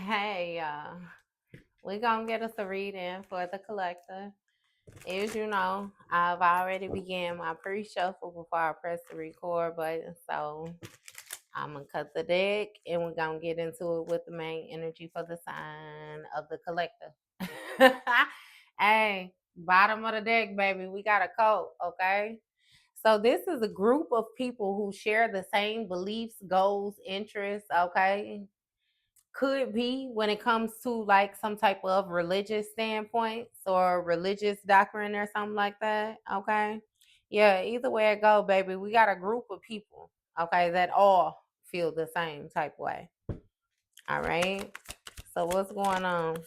Hey, we gonna get us a reading for the collector. As you know, I've already began my pre-shuffle before I press the record button, so I'm gonna cut the deck and we're gonna get into it with the main energy for the sign of the collector. Hey, bottom of the deck, baby, we got a code, okay? So this is a group of people who share the same beliefs, goals, interests, okay? Could be when it comes to like some type of religious standpoints or religious doctrine or something like that. Okay. Yeah, either way it go, baby, we got a group of people, okay, that all feel the same type way. All right. So what's going on?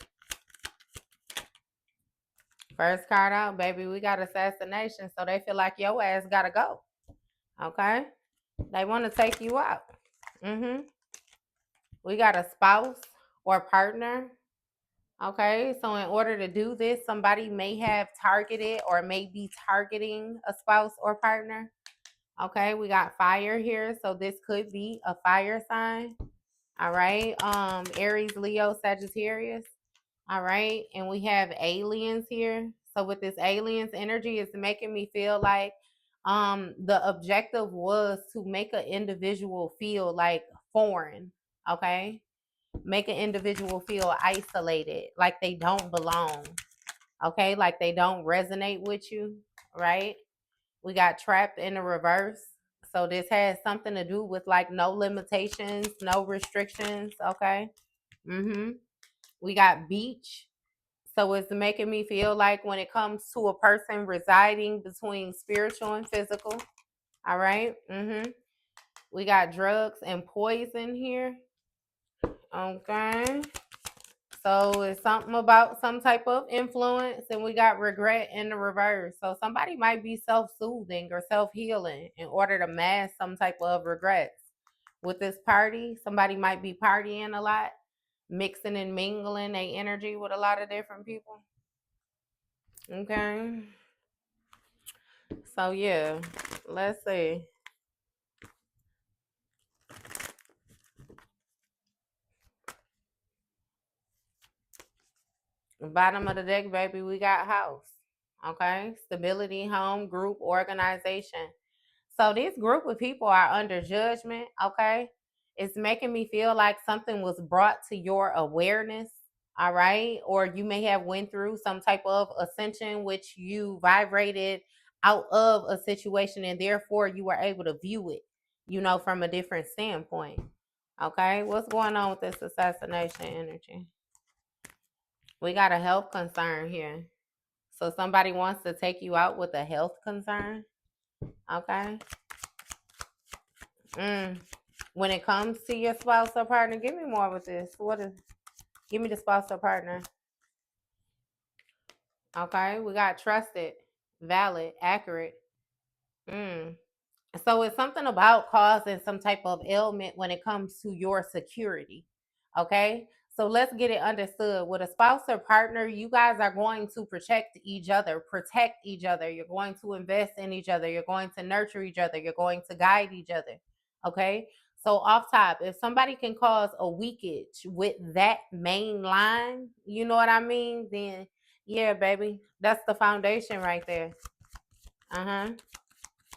First card out, baby, we got assassination. So they feel like your ass gotta go. Okay. They want to take you out. We got a spouse or partner. Okay, so in order to do this, somebody may have targeted or may be targeting a spouse or partner. Okay, we got fire here, so this could be a fire sign. All right, Aries, Leo, Sagittarius. All right, and we have aliens here. So with this aliens energy, it's making me feel like the objective was to make an individual feel like foreign. Okay, make an individual feel isolated, like they don't belong, okay? Like they don't resonate with you, right? We got trapped in the reverse. So this has something to do with like no limitations, no restrictions, okay? We got beach. So it's making me feel like when it comes to a person residing between spiritual and physical, all right? We got drugs and poison here, okay? So it's something about some type of influence, and we got regret in the reverse. So somebody might be self-soothing or self-healing in order to mask some type of regrets. With this party, somebody might be partying a lot, mixing and mingling their energy with a lot of different people. Okay. So yeah, let's see. Bottom of the deck, baby, we got house. Okay. Stability, home, group, organization. So this group of people are under judgment, okay? It's making me feel like something was brought to your awareness, all right? Or you may have went through some type of ascension which you vibrated out of a situation and therefore you were able to view it, from a different standpoint. Okay? What's going on with this assassination energy? We got a health concern here. So somebody wants to take you out with a health concern. Okay? When it comes to your spouse or partner, give me more with this. Give me the spouse or partner. Okay, we got trusted, valid, accurate. So it's something about causing some type of ailment when it comes to your security. Okay, so let's get it understood. With a spouse or partner, you guys are going to protect each other, You're going to invest in each other. You're going to nurture each other. You're going to guide each other. Okay, so off top, if somebody can cause a leakage with that main line, you know what I mean? Then yeah, baby, that's the foundation right there.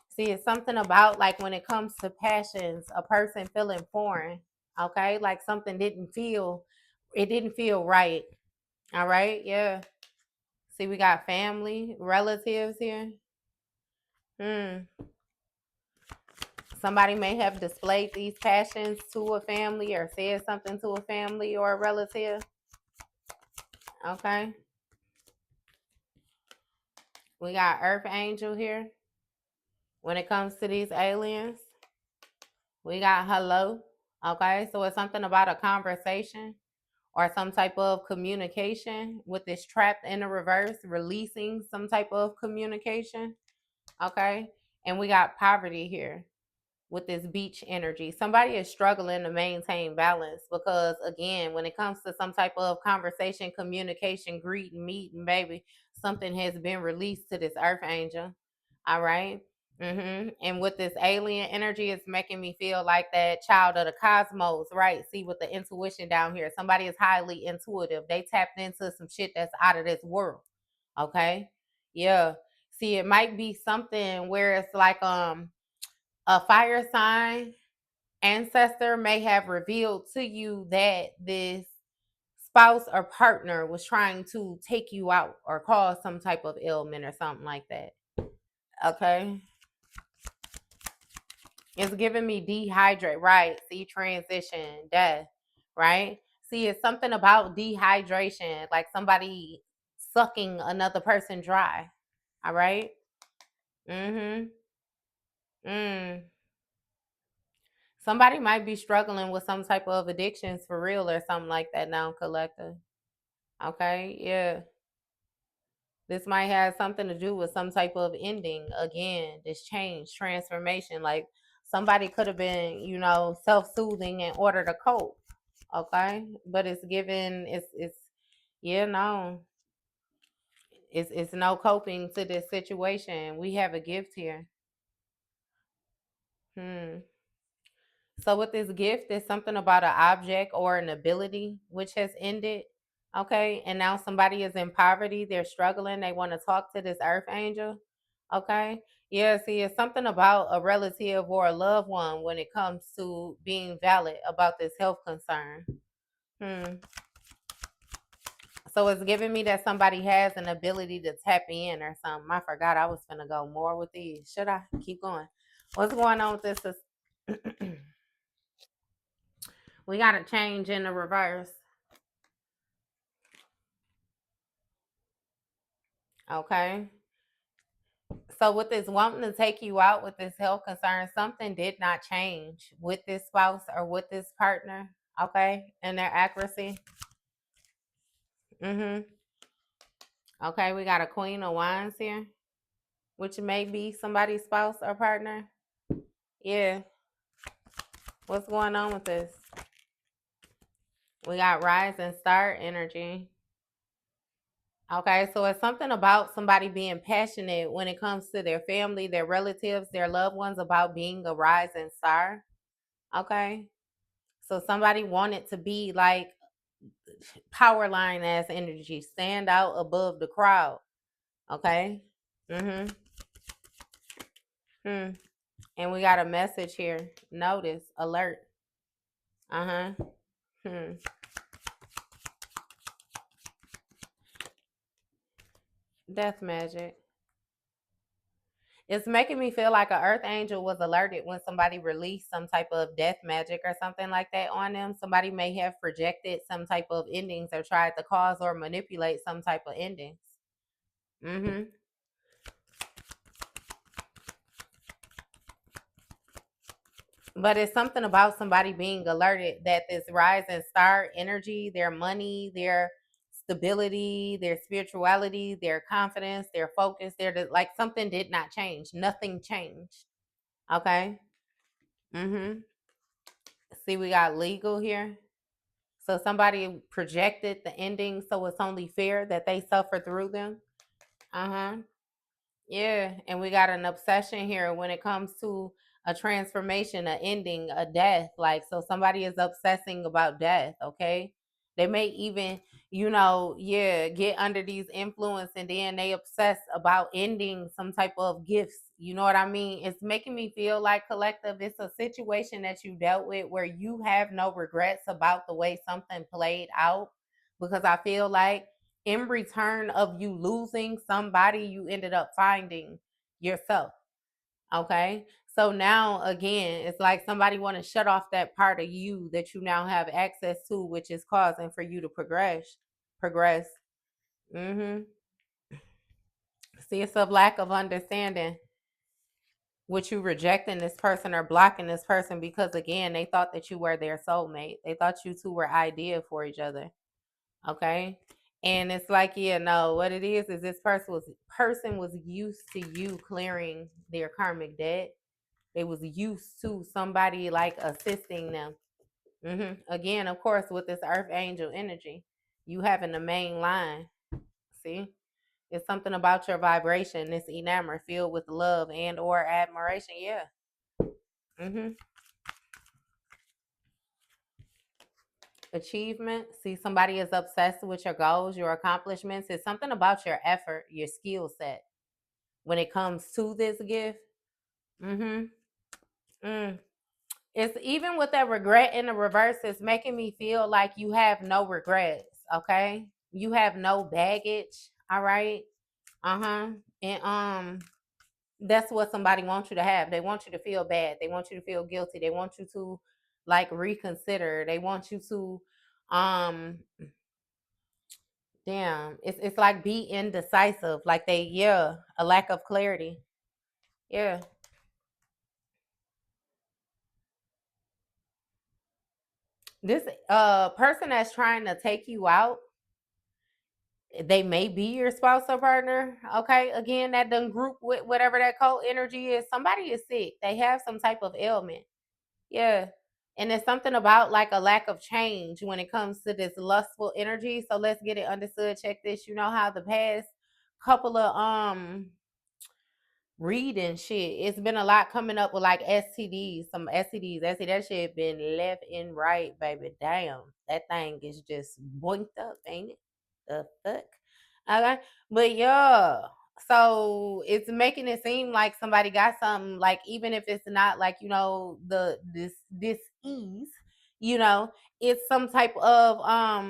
See, it's something about like when it comes to passions, a person feeling foreign, okay? Like something it didn't feel right. All right, yeah. See, we got family, relatives here. Hmm. Somebody may have displayed these passions to a family or said something to a family or a relative. Okay. We got Earth Angel here. When it comes to these aliens, we got hello. Okay, so it's something about a conversation or some type of communication with this trapped in the reverse, releasing some type of communication. Okay. And we got poverty here with this beach energy. Somebody is struggling to maintain balance because, again, when it comes to some type of conversation, communication, greeting, meeting, baby, something has been released to this earth angel. All right. And with this alien energy, it's making me feel like that child of the cosmos, right? See, with the intuition down here, somebody is highly intuitive. They tapped into some shit that's out of this world. Okay, yeah. See, it might be something where it's like a fire sign ancestor may have revealed to you that this spouse or partner was trying to take you out or cause some type of ailment or something like that. Okay. It's giving me dehydrate, right? See, transition, death, right? See, it's something about dehydration, like somebody sucking another person dry. All right. Mm-hmm. Mm. Somebody might be struggling with some type of addictions for real or something like that now, collective. Okay, yeah. This might have something to do with some type of ending again, this change, transformation. Like somebody could have been, self-soothing in order to cope. Okay. But it's given it's yeah, no. It's no coping to this situation. We have a gift here. Hmm. So with this gift, there's something about an object or an ability which has ended. Okay. And now somebody is in poverty. They're struggling. They want to talk to this earth angel. Okay. Yeah. See, it's something about a relative or a loved one when it comes to being valid about this health concern. Hmm. So it's giving me that somebody has an ability to tap in or something. I forgot I was gonna go more with these. Should I keep going? What's going on with this? We got to change in the reverse. Okay. So with this wanting to take you out with this health concern, something did not change with this spouse or with this partner. Okay, and their accuracy. Mm-hmm. Okay, we got a queen of wands here, which may be somebody's spouse or partner. Yeah. What's going on with this? We got rise and star energy. Okay, so it's something about somebody being passionate when it comes to their family, their relatives, their loved ones about being a rising star. Okay, so somebody wanted to be like power line ass energy, stand out above the crowd. Okay. Mm-hmm. Hmm. And we got a message here. Notice, alert. Uh-huh. Hmm. Death magic. It's making me feel like a earth angel was alerted when somebody released some type of death magic or something like that on them. Somebody may have projected some type of endings or tried to cause or manipulate some type of endings. Mm-hmm. But it's something about somebody being alerted that this rising star energy, their money, their stability, their spirituality, their confidence, their focus, like something did not change. Nothing changed. Okay. Mm-hmm. See, we got legal here. So somebody projected the ending, so it's only fair that they suffer through them. Uh-huh. Yeah, and we got an obsession here when it comes to a transformation, a ending, a death. Like, so somebody is obsessing about death, okay? They may even, yeah, get under these influence and then they obsess about ending some type of gifts. You know what I mean? It's making me feel like collective, it's a situation that you dealt with where you have no regrets about the way something played out. Because I feel like in return of you losing somebody, you ended up finding yourself. Okay. So now again, it's like somebody want to shut off that part of you that you now have access to, which is causing for you to progress. Mm-hmm. See, it's a lack of understanding. With you rejecting this person or blocking this person because again, they thought that you were their soulmate. They thought you two were ideal for each other. Okay. And it's like, yeah, no, what it is this person was used to you clearing their karmic debt. They was used to somebody like assisting them. Again, of course, with this earth angel energy, you having the main line. See, It's something about your vibration. This enamor filled with love and or admiration. Yeah. Mm-hmm. Achievement. See, somebody is obsessed with your goals, your accomplishments. It's something about your effort, your skill set when it comes to this gift. Mm-hmm. Mm. It's even with that regret in the reverse, it's making me feel like you have no regrets. Okay. You have no baggage. All right. Uh-huh. And that's what somebody wants you to have. They want you to feel bad. They want you to feel guilty. They want you to like reconsider. They want you to um damn, it's like be indecisive. Like they, yeah, a lack of clarity. Yeah. This person that's trying to take you out, they may be your spouse or partner. Okay. Again, that done group with whatever that cult energy is. Somebody is sick. They have some type of ailment. Yeah. And it's something about like a lack of change when it comes to this lustful energy. So let's get it understood. Check this. You know how the past couple of reading shit, it's been a lot coming up with like STDs, some STDs. I see that shit been left and right, baby. Damn. That thing is just boinked up, ain't it? The fuck? Okay. But yeah. So it's making it seem like somebody got something, like even if it's not like, this ease, it's some type of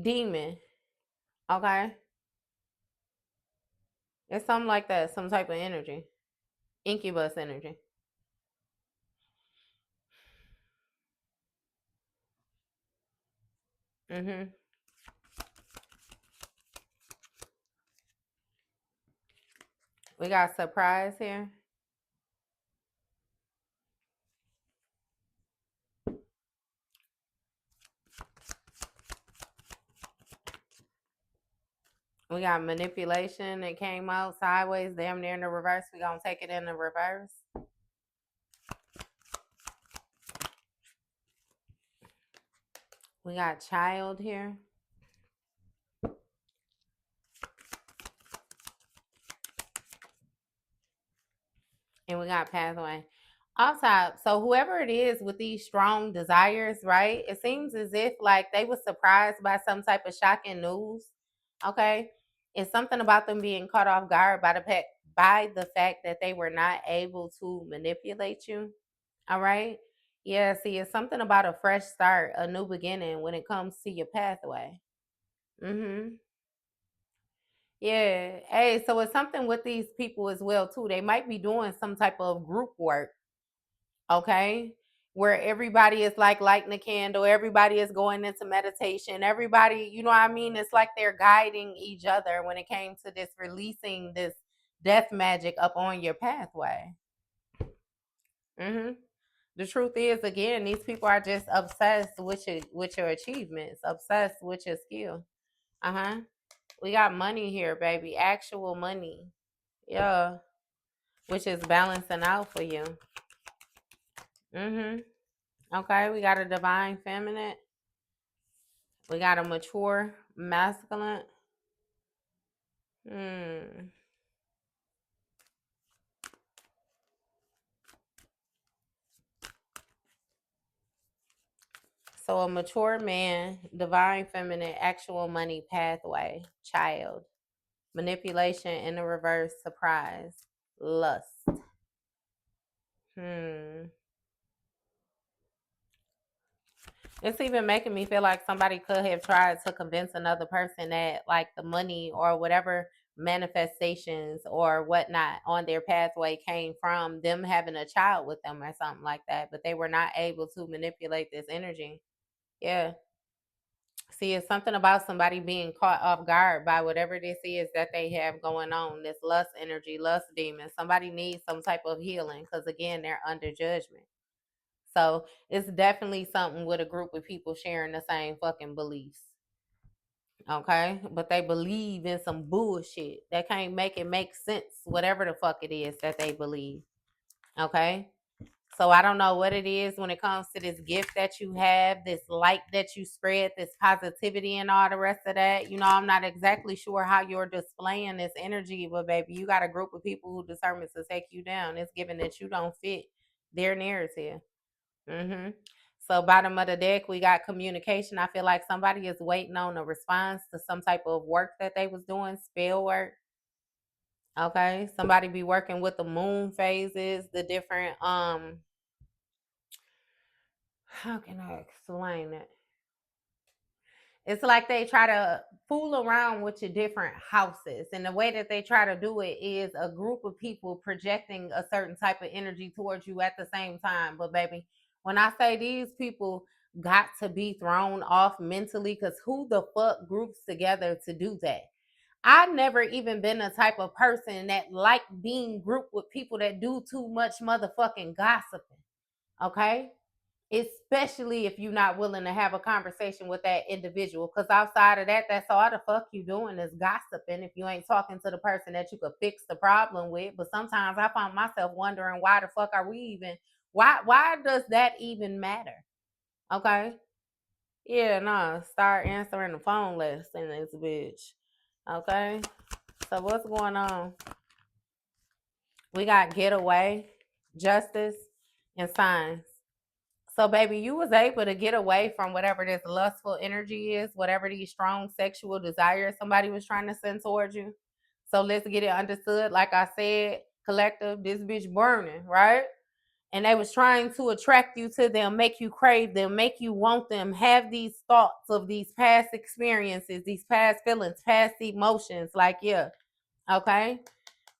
demon. Okay. It's something like that, some type of energy. Incubus energy. Mm-hmm. We got surprise here. We got manipulation that came out sideways, damn near in the reverse. We gonna take it in the reverse. We got child here. And we got pathway. Off top. So whoever it is with these strong desires, right? It seems as if like they were surprised by some type of shocking news. Okay. It's something about them being caught off guard by the fact that they were not able to manipulate you. All right. Yeah, see, it's something about a fresh start, a new beginning when it comes to your pathway. Mm-hmm. Yeah. Hey, so it's something with these people as well, too. They might be doing some type of group work, okay? Where everybody is like lighting a candle, everybody is going into meditation, everybody, you know what I mean? It's like they're guiding each other when it came to this releasing this death magic up on your pathway. Mm-hmm. The truth is, again, these people are just obsessed with your achievements, obsessed with your skill. Uh huh. We got money here, baby. Actual money. Yeah. Which is balancing out for you. Mm-hmm. Okay. We got a divine feminine. We got a mature masculine. Hmm. So a mature man, divine feminine, actual money pathway, child, manipulation in the reverse, surprise, lust. Hmm. It's even making me feel like somebody could have tried to convince another person that like the money or whatever manifestations or whatnot on their pathway came from them having a child with them or something like that, but they were not able to manipulate this energy. Yeah. See, it's something about somebody being caught off guard by whatever this is that they have going on, this lust energy, lust demon. Somebody needs some type of healing because, again, they're under judgment. So it's definitely something with a group of people sharing the same fucking beliefs. Okay. But they believe in some bullshit that can't make it make sense, whatever the fuck it is that they believe. Okay. So I don't know what it is when it comes to this gift that you have, this light that you spread, this positivity and all the rest of that. You know, I'm not exactly sure how you're displaying this energy, but baby, you got a group of people who determined to take you down. It's given that you don't fit their narrative. Mm-hmm. So bottom of the deck, we got communication. I feel like somebody is waiting on a response to some type of work that they was doing, spell work. Okay. Somebody be working with the moon phases, the different how can I explain it? It's like they try to fool around with your different houses. And the way that they try to do it is a group of people projecting a certain type of energy towards you at the same time. But baby, when I say these people got to be thrown off mentally, because who the fuck groups together to do that? I've never even been a type of person that like being grouped with people that do too much motherfucking gossiping. Okay? Especially if you're not willing to have a conversation with that individual. Because outside of that, that's all the fuck you doing is gossiping if you ain't talking to the person that you could fix the problem with. But sometimes I find myself wondering why the fuck are we even why does that even matter? Okay. Yeah, no. Start answering the phone less in this bitch. Okay. So what's going on? We got getaway, justice, and signs. So, baby, you was able to get away from whatever this lustful energy is, whatever these strong sexual desires somebody was trying to send towards you. So let's get it understood. Like I said, collective, this bitch burning, right? And they was trying to attract you to them, make you crave them, make you want them, have these thoughts of these past experiences, these past feelings, past emotions. Like, yeah, okay.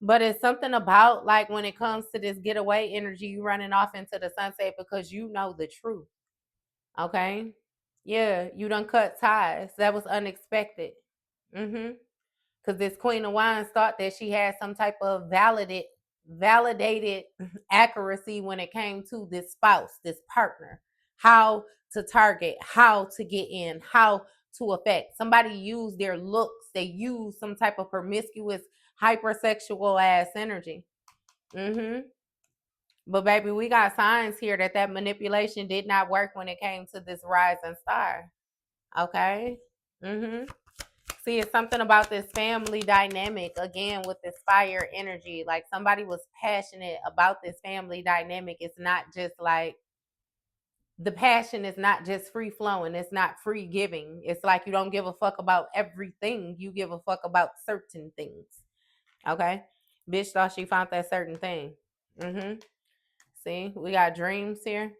But it's something about like when it comes to this getaway energy, you running off into the sunset because you know the truth. Okay. Yeah, you done cut ties. That was unexpected. Mm-hmm. Because this Queen of Wands thought that she had some type of validated accuracy when it came to this spouse, this partner, how to target, how to get in, how to affect. Somebody used their looks. They used some type of promiscuous, hypersexual ass energy. Mm-hmm. But baby, we got signs here that that manipulation did not work when it came to this rising star. Okay. Mm-hmm. See, it's something about this family dynamic again with this fire energy. Like somebody was passionate about this family dynamic. It's not just like the passion is not just free flowing. It's not free giving. It's like you don't give a fuck about everything. You give a fuck about certain things. Okay. Bitch thought she found that certain thing. Mm-hmm. See, we got dreams here.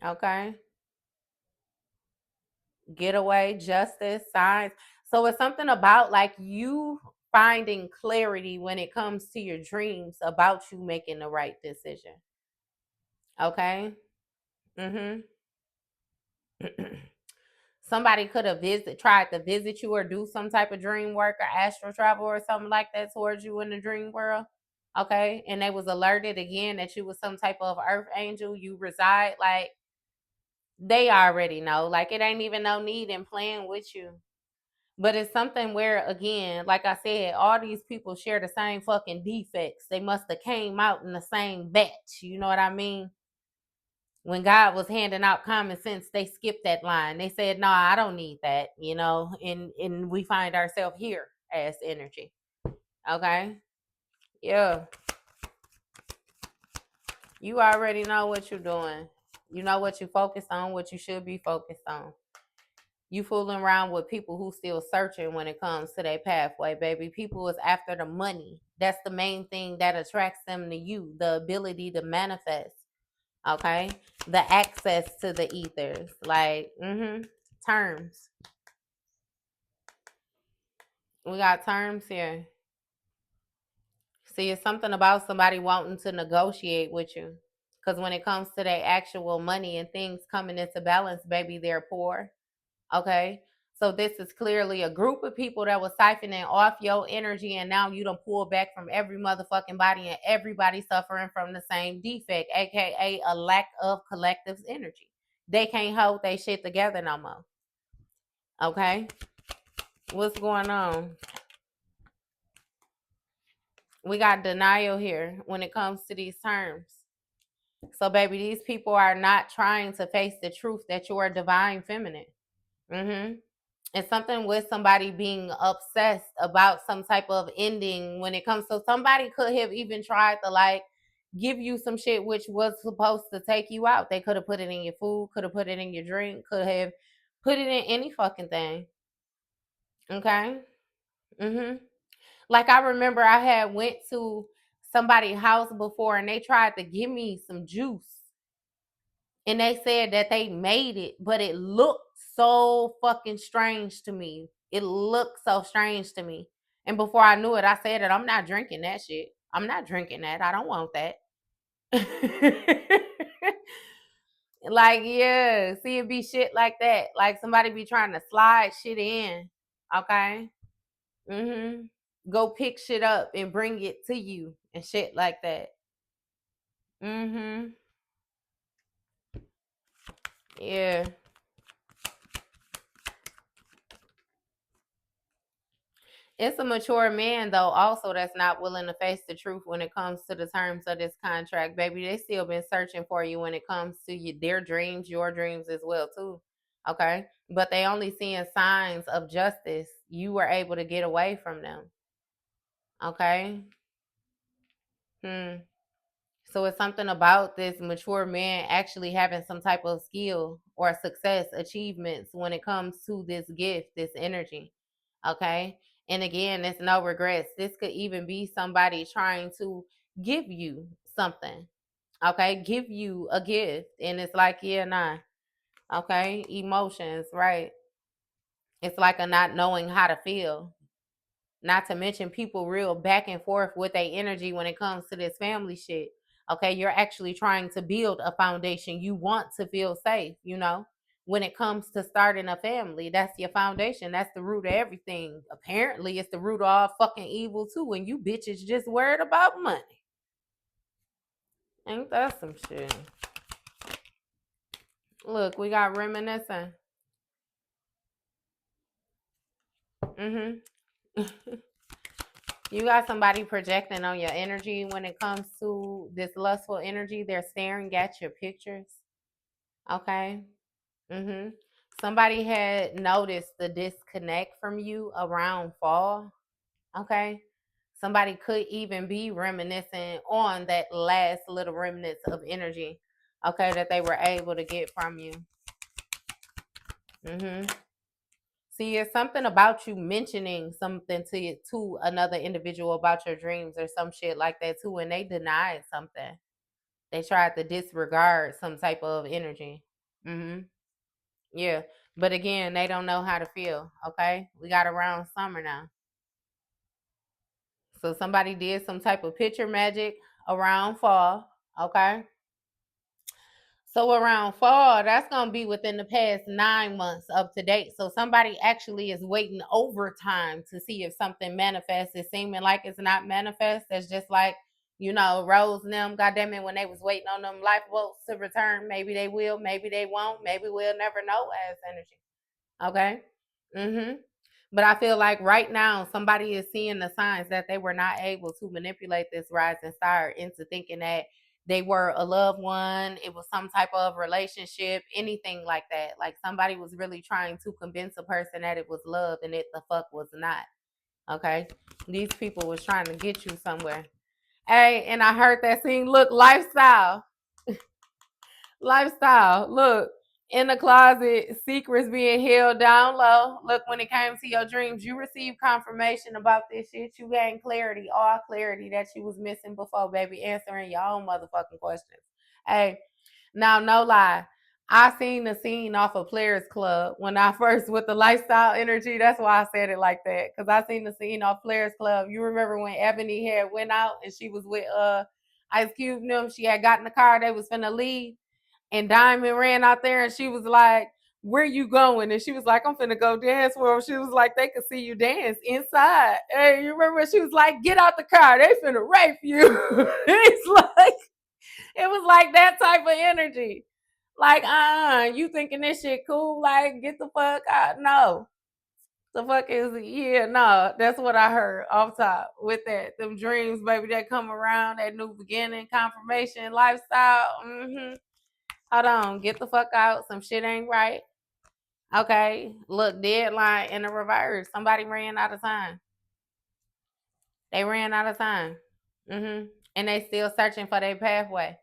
Okay. Getaway, justice, signs. So it's something about like you finding clarity when it comes to your dreams about you making the right decision. Okay. Mm-hmm. Somebody could have tried to visit you or do some type of dream work or astral travel or something like that towards you in the dream world. Okay. And they was alerted again that you was some type of earth angel. You reside like they already know. Like it ain't even no need in playing with you. But it's something where, again, like I said, all these people share the same fucking defects. They must have came out in the same batch. You know what I mean? When God was handing out common sense, they skipped that line. They said, "No, I don't need that." You know, and we find ourselves here as energy. Okay, yeah, you already know what you're doing. You know what you focus on, what you should be focused on. You fooling around with people who still searching when it comes to their pathway, baby. People is after the money. That's the main thing that attracts them to you. The ability to manifest. Okay. The access to the ethers. Like, terms. We got terms here. See, it's something about somebody wanting to negotiate with you. Because when it comes to their actual money and things coming into balance, baby, they're poor. Okay. So this is clearly a group of people that was siphoning off your energy, and now you don't pull back from every motherfucking body, and everybody suffering from the same defect, aka a lack of collective energy. They can't hold their shit together no more. Okay. What's going on? We got denial here when it comes to these terms. So, baby, these people are not trying to face the truth that you're a divine feminine. Mm-hmm. It's something with somebody being obsessed about some type of ending when it comes. So somebody could have even tried to like give you some shit which was supposed to take you out. They could have put it in your food, could have put it in your drink, could have put it in any fucking thing. Okay. Mm-hmm. Like I remember I had went to somebody's house before and they tried to give me some juice and they said that they made it, but it looked so fucking strange to me. It looked so strange to me. And before I knew it, I said that I'm not drinking that shit. I'm not drinking that. I don't want that. Like, yeah, see it be shit like that. Like somebody be trying to slide shit in. Okay. Mm-hmm. Go pick shit up and bring it to you and shit like that. Mm-hmm. Yeah. It's a mature man though, also that's not willing to face the truth when it comes to the terms of this contract, baby. They still been searching for you when it comes to you, their dreams, your dreams as well too. Okay, but they only seeing signs of justice. You were able to get away from them. Okay. Hmm. So it's something about this mature man actually having some type of skill or success achievements when it comes to this gift, this energy. Okay. And again, it's no regrets. This could even be somebody trying to give you something. Okay. Give you a gift. And it's like, yeah, nah. Okay. Emotions, right? It's like a not knowing how to feel. Not to mention people real back and forth with their energy when it comes to this family shit. Okay, you're actually trying to build a foundation. You want to feel safe, you know. When it comes to starting a family, that's your foundation. That's the root of everything. Apparently, it's the root of all fucking evil too. And you bitches just worried about money. Ain't that some shit? Look, we got reminiscing. Mm-hmm. You got somebody projecting on your energy when it comes to this lustful energy. They're staring at your pictures. Okay. Mm-hmm. Somebody had noticed the disconnect from you around fall. Okay. Somebody could even be reminiscing on that last little remnants of energy. Okay, that they were able to get from you. Mm-hmm. See, it's something about you mentioning something to another individual about your dreams or some shit like that too, and they denied something. They tried to disregard some type of energy. Mm-hmm. Yeah. But again, they don't know how to feel. Okay. We got around summer now. So somebody did some type of picture magic around fall. Okay. So around fall, that's gonna be within the past 9 months up to date. So somebody actually is waiting overtime to see if something manifests. It's seeming like it's not manifest. It's just like, you know, Rose and them, goddamn it, when they was waiting on them life bolts to return. Maybe they will, maybe they won't, maybe we'll never know as energy. Okay. Mm-hmm. But I feel like right now somebody is seeing the signs that they were not able to manipulate this rising star into thinking that they were a loved one, it was some type of relationship, anything like that. Like somebody was really trying to convince a person that it was love and it the fuck was not. Okay? These people was trying to get you somewhere. Hey, and I heard that scene, look, lifestyle. Lifestyle. Look, in the closet, secrets being held down low. Look, when it came to your dreams, you received confirmation about this shit. You gained clarity, all clarity that you was missing before, baby, answering your own motherfucking questions. Hey, now, no lie. I seen the scene off of Players Club when I first with the lifestyle energy. That's why I said it like that. Cause I seen the scene off Players Club. You remember when Ebony had went out and she was with Ice Cube and them. She had got in the car, they was finna leave. And Diamond ran out there and she was like, where you going? And she was like, I'm finna go dance for them. She was like, they could see you dance inside. Hey, you remember when she was like, get out the car. They finna rape you. It's like, it was like that type of energy. Like, you thinking this shit cool? Like, get the fuck out. No. The fuck is it? Yeah, no, that's what I heard off top with that. Them dreams, baby, that come around, that new beginning, confirmation, lifestyle. Hold on, get the fuck out. Some shit ain't right. Okay, look, deadline in the reverse. Somebody ran out of time. They ran out of time. And they still searching for their pathway.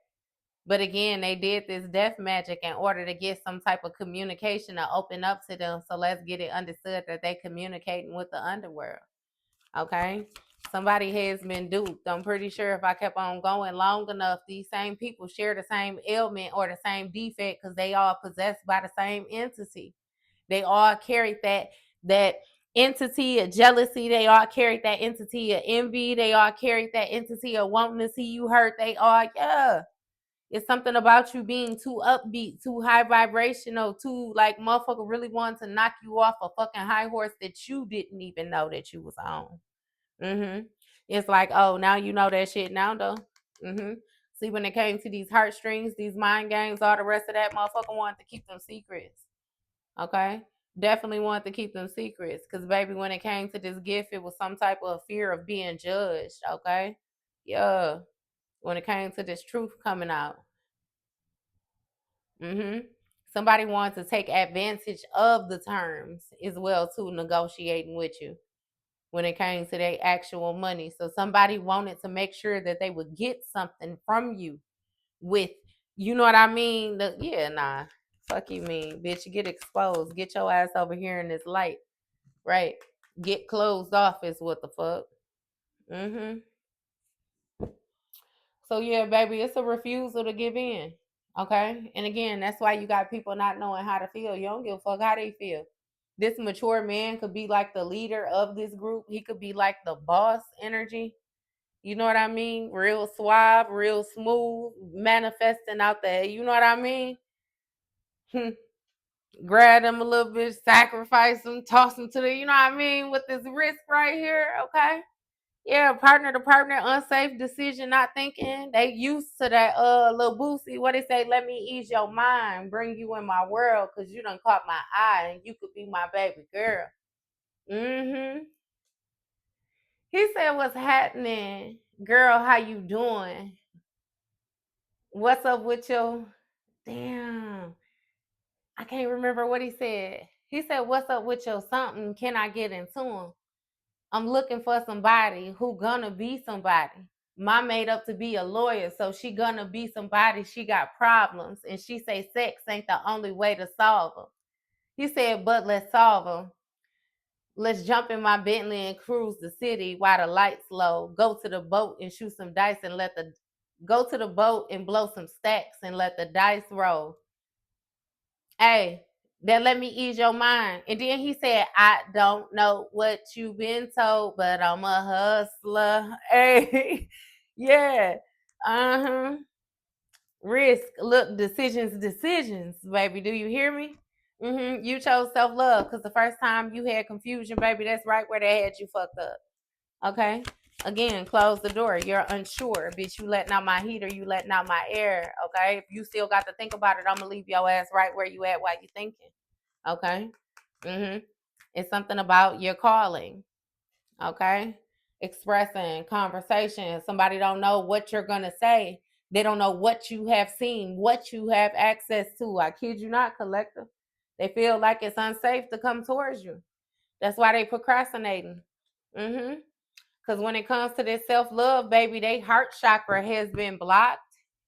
But again, they did this death magic in order to get some type of communication to open up to them. So let's get it understood that they communicating with the underworld. Okay? Somebody has been duped. I'm pretty sure if I kept on going long enough, these same people share the same ailment or the same defect because they all possessed by the same entity. They all carried that entity of jealousy. They all carried that entity of envy. They all carried that entity of wanting to see you hurt. They all, yeah. It's something about you being too upbeat, too high vibrational, too like motherfucker really wanting to knock you off a fucking high horse that you didn't even know that you was on. It's like, oh, now you know that shit now though. See, when it came to these heartstrings, these mind games, all the rest of that, motherfucker wanted to keep them secrets. Okay? Definitely wanted to keep them secrets. Cause baby, when it came to this gift, it was some type of fear of being judged. Okay? Yeah. When it came to this truth coming out. Somebody wanted to take advantage of the terms as well too, negotiating with you when it came to their actual money. So somebody wanted to make sure that they would get something from you with, you know what I mean? Nah. Fuck you mean, bitch. Get exposed. Get your ass over here in this light. Right. Get closed off is what the fuck. So yeah, baby, it's a refusal to give in. Okay? And again, that's why you got people not knowing how to feel. You don't give a fuck how they feel. This mature man could be like the leader of this group. He could be like the boss energy. You know what I mean? Real suave, real smooth, manifesting out there. You know what I mean? Grab them a little bit, sacrifice them, toss them to the, you know what I mean? With this risk right here, okay? Yeah, partner to partner, unsafe decision, not thinking. They used to that little boosie. What they say, let me ease your mind, bring you in my world, cause you done caught my eye and you could be my baby girl. He said, what's happening? Girl, how you doing? What's up with your damn? I can't remember what he said. He said, what's up with your something? Can I get into him? I'm looking for somebody who gonna be somebody. My made up to be a lawyer, so she gonna be somebody. She got problems, and she say sex ain't the only way to solve them. He said, but let's solve them. Let's jump in my Bentley and cruise the city while the lights low. Go to the boat and shoot some dice and go to the boat and blow some stacks and let the dice roll. Hey, then let me ease your mind. And then he said, I don't know what you've been told, but I'm a hustler. Hey, yeah. Risk, look, decisions, baby. Do you hear me? You chose self-love because the first time you had confusion, baby, that's right where they had you fucked up. Okay? Again, close the door. You're unsure. Bitch, you letting out my heat or you letting out my air. Okay? If you still got to think about it, I'm going to leave your ass right where you at while you thinking. Okay? It's something about your calling. Okay? Expressing, conversation. Somebody don't know what you're going to say. They don't know what you have seen, what you have access to. I kid you not, collective. They feel like it's unsafe to come towards you. That's why they procrastinating. Because when it comes to this self-love, baby, their heart chakra has been blocked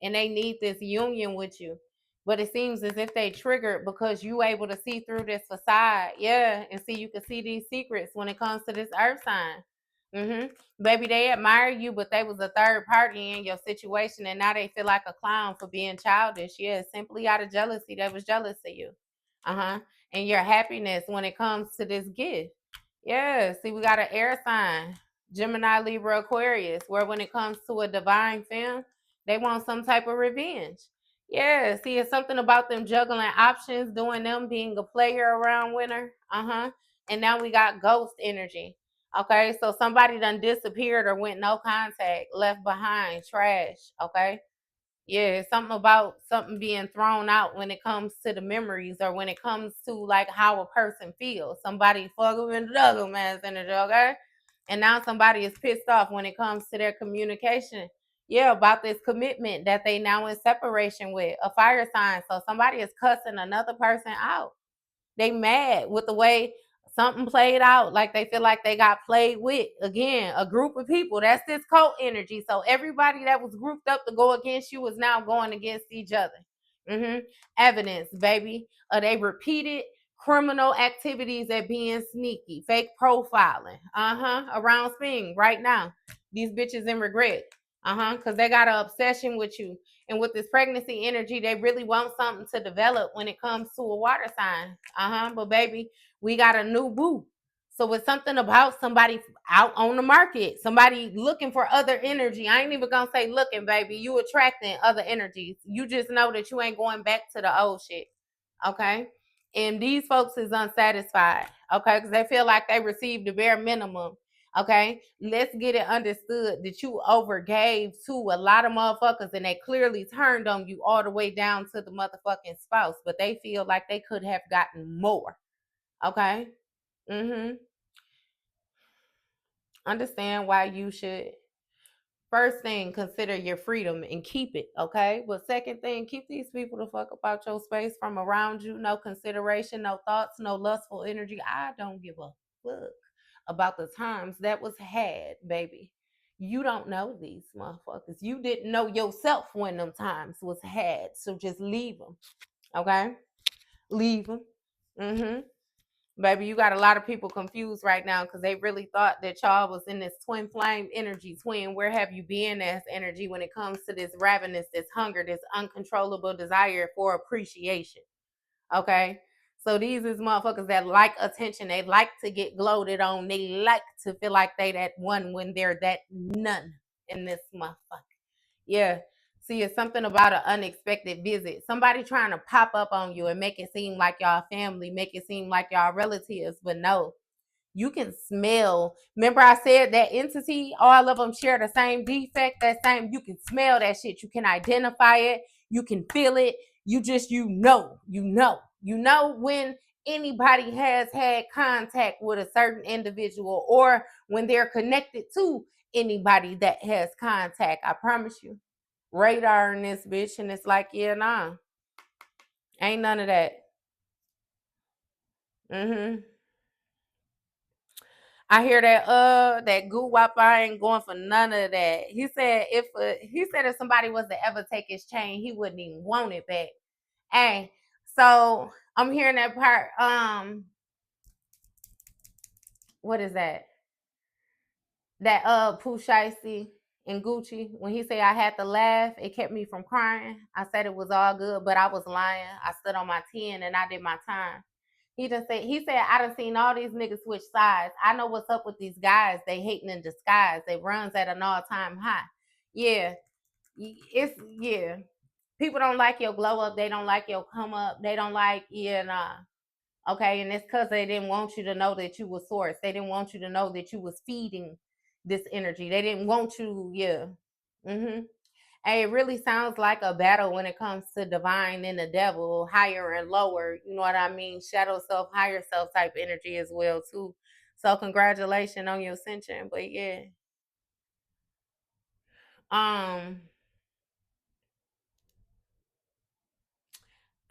and they need this union with you. But it seems as if they triggered because you able to see through this facade. Yeah, and see, you can see these secrets when it comes to this earth sign. Baby, they admire you, but they was a third party in your situation, and now they feel like a clown for being childish. Yeah, simply out of jealousy. They was jealous of you. And your happiness when it comes to this gift. Yeah, see, we got an air sign. Gemini, Libra, Aquarius, where when it comes to a divine femme, they want some type of revenge. Yeah, see, it's something about them juggling options, doing them being a player around winner. And now we got ghost energy. Okay, so somebody done disappeared or went no contact, left behind, trash. Okay, Yeah, something about something being thrown out when it comes to the memories or when it comes to like how a person feels. Somebody fucking with another man's energy, okay? And now somebody is pissed off when it comes to their communication. Yeah, about this commitment that they now in separation with a fire sign. So somebody is cussing another person out. They mad with the way something played out, like they feel like they got played with. Again, a group of people. That's this cult energy. So everybody that was grouped up to go against you is now going against each other. Evidence, baby. They repeated criminal activities at being sneaky, fake profiling. Around Spring right now. These bitches in regret. Because they got an obsession with you. And with this pregnancy energy, they really want something to develop when it comes to a water sign. But baby, we got a new boo. So it's something about somebody out on the market, somebody looking for other energy. I ain't even gonna say looking, baby. You attracting other energies. You just know that you ain't going back to the old shit. Okay. And these folks is unsatisfied. Okay, because they feel like they received the bare minimum. Okay, let's get it understood that you overgave to a lot of motherfuckers and they clearly turned on you all the way down to the motherfucking spouse, but they feel like they could have gotten more. Okay. Understand why you should, first thing, consider your freedom and keep it, okay? But second thing, keep these people the fuck about your space from around you. No consideration, no thoughts, no lustful energy. I don't give a fuck about the times that was had, baby. You don't know these motherfuckers. You didn't know yourself when them times was had. So just leave them, okay? Leave them. Baby, you got a lot of people confused right now because they really thought that y'all was in this twin flame energy. Twin, where have you been as energy when it comes to this ravenous, this hunger, this uncontrollable desire for appreciation? Okay. So these is motherfuckers that like attention. They like to get gloated on. They like to feel like they that one when they're that none in this motherfucker. Yeah. See, it's something about an unexpected visit. Somebody trying to pop up on you and make it seem like y'all family, make it seem like y'all relatives, but no, you can smell. Remember, I said that entity, all of them share the same defect, that same, you can smell that shit. You can identify it. You can feel it. You know when anybody has had contact with a certain individual or when they're connected to anybody that has contact. I promise you. Radar in this bitch, and it's like, yeah, nah. Ain't none of that. Mm-hmm. I hear that goo wop. I ain't going for none of that. He said if somebody was to ever take his chain, he wouldn't even want it back. Hey, so I'm hearing that part. What is that? That Pooh Shiesty and Gucci, when he said I had to laugh, it kept me from crying. I said it was all good, but I was lying. I stood on my 10 and I did my time. He said I done seen all these niggas switch sides. I know what's up with these guys. They hating in disguise. They runs at an all-time high. Yeah. Yeah. People don't like your glow up. They don't like your come up. They don't like, yeah, nah. Okay, and it's because they didn't want you to know that you was source. They didn't want you to know that you was feeding this energy. They didn't want you, yeah. And it really sounds like a battle when it comes to divine and the devil, higher and lower. You know what I mean? Shadow self, higher self type energy as well too. So congratulations on your ascension. But yeah, um,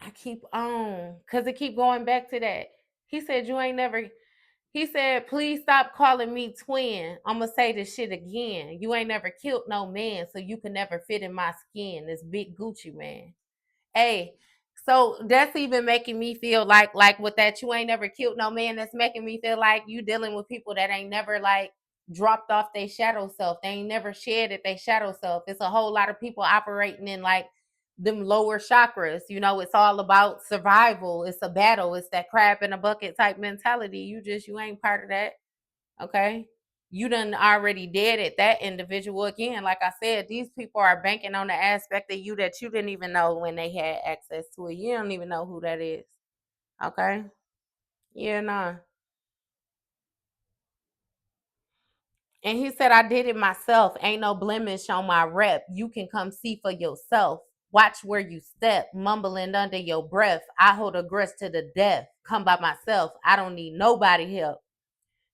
I keep on because it keep going back to that. He said you ain't never. He said, please stop calling me twin. I'ma say this shit again. You ain't never killed no man, so you can never fit in my skin. This big Gucci man. Hey, so that's even making me feel like with that you ain't never killed no man, that's making me feel like you dealing with people that ain't never like dropped off their shadow self. They ain't never shared at their shadow self. It's a whole lot of people operating in like them lower chakras. You know, it's all about survival. It's a battle. It's that crab in a bucket type mentality. You ain't part of that. Okay. You done already did it. That individual again, like I said, these people are banking on the aspect of you that you didn't even know when they had access to it. You don't even know who that is. Okay. Yeah, nah. And he said, I did it myself. Ain't no blemish on my rep. You can come see for yourself. Watch where you step, mumbling under your breath. I hold a grudge to the death. Come by myself. I don't need nobody help.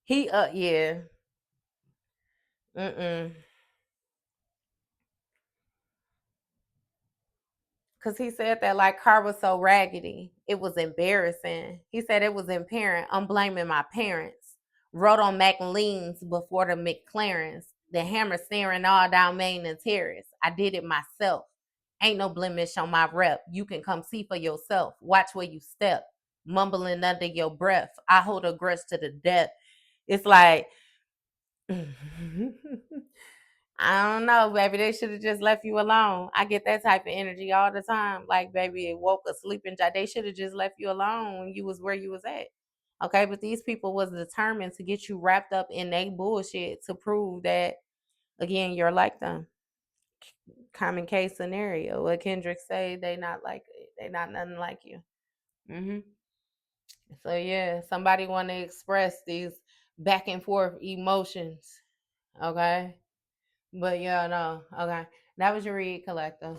Yeah. Mm-mm. Because he said that like car was so raggedy. It was embarrassing. He said it was apparent. I'm blaming my parents. Rode on McLean's before the McLarens. The hammer staring all down Main and Terrace. I did it myself. Ain't no blemish on my rep. You can come see for yourself. Watch where you step. Mumbling under your breath. I hold a grudge to the death. It's like I don't know, baby. They should have just left you alone. I get that type of energy all the time. Like, baby, it woke a sleeping giant. They should have just left you alone when you was where you was at. Okay, but these people was determined to get you wrapped up in their bullshit to prove that again you're like them. Common case scenario. What Kendrick say, they not nothing like you. hmm So yeah, somebody want to express these back and forth emotions. Okay. But yeah, no. Okay. That was your read, collector.